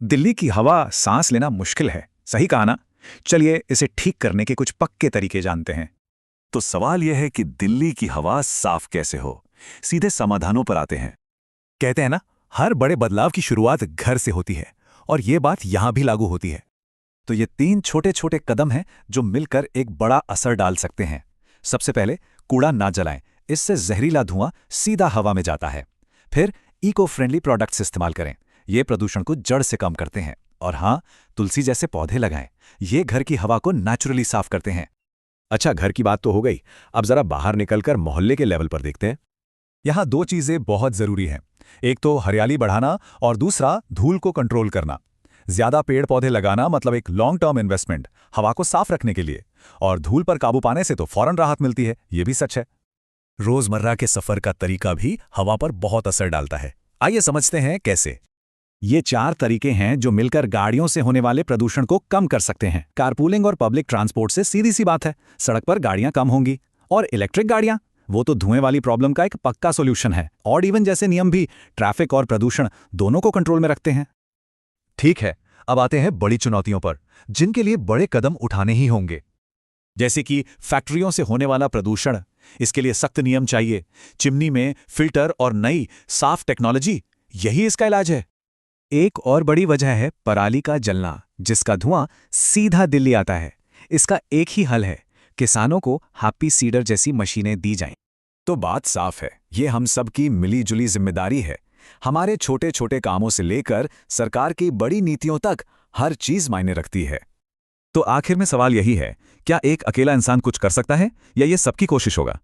दिल्ली की हवा सांस लेना मुश्किल है, सही कहा ना। चलिए इसे ठीक करने के कुछ पक्के तरीके जानते हैं। तो सवाल यह है कि दिल्ली की हवा साफ कैसे हो। सीधे समाधानों पर आते हैं। कहते हैं ना, हर बड़े बदलाव की शुरुआत घर से होती है, और ये बात यहां भी लागू होती है। तो ये 3 छोटे छोटे कदम हैं जो मिलकर एक बड़ा असर डाल सकते हैं। सबसे पहले, कूड़ा ना जलाएं, इससे जहरीला धुआं सीधा हवा में जाता है। फिर इको फ्रेंडली प्रोडक्ट्स इस्तेमाल करें, ये प्रदूषण को जड़ से कम करते हैं। और हाँ, तुलसी जैसे पौधे लगाएं, ये घर की हवा को नेचुरली साफ करते हैं। अच्छा, घर की बात तो हो गई। अब जरा बाहर निकलकर मोहल्ले के लेवल पर देखते हैं। यहाँ 2 चीजें बहुत जरूरी हैं। एक तो हरियाली बढ़ाना, और दूसरा धूल को कंट्रोल करना। ज्यादा पेड़ पौधे लगाना मतलब एक लॉन्ग टर्म इन्वेस्टमेंट, हवा को साफ रखने के लिए। और धूल पर काबू पाने से तो फौरन राहत मिलती है, ये भी सच है। रोजमर्रा के सफर का तरीका भी हवा पर बहुत असर डालता है। आइए समझते हैं कैसे। ये 4 तरीके हैं जो मिलकर गाड़ियों से होने वाले प्रदूषण को कम कर सकते हैं। कारपूलिंग और पब्लिक ट्रांसपोर्ट से सीधी सी बात है, सड़क पर गाड़ियां कम होंगी। और इलेक्ट्रिक गाड़ियां, वो तो धुएं वाली प्रॉब्लम का एक पक्का सॉल्यूशन है। ऑड इवन जैसे नियम भी ट्रैफिक और प्रदूषण दोनों को कंट्रोल में रखते हैं। ठीक है, अब आते हैं बड़ी चुनौतियों पर, जिनके लिए बड़े कदम उठाने ही होंगे। जैसे कि फैक्ट्रियों से होने वाला प्रदूषण, इसके लिए सख्त नियम चाहिए। चिमनी में फिल्टर और नई साफ टेक्नोलॉजी, यही इसका इलाज है। एक और बड़ी वजह है पराली का जलना, जिसका धुआं सीधा दिल्ली आता है। इसका एक ही हल है, किसानों को हैप्पी सीडर जैसी मशीनें दी जाएं। तो बात साफ है, ये हम सब की मिलीजुली जिम्मेदारी है। हमारे छोटे छोटे कामों से लेकर सरकार की बड़ी नीतियों तक हर चीज मायने रखती है। तो आखिर में सवाल यही है, क्या एक अकेला इंसान कुछ कर सकता है, या ये सबकी कोशिश होगा?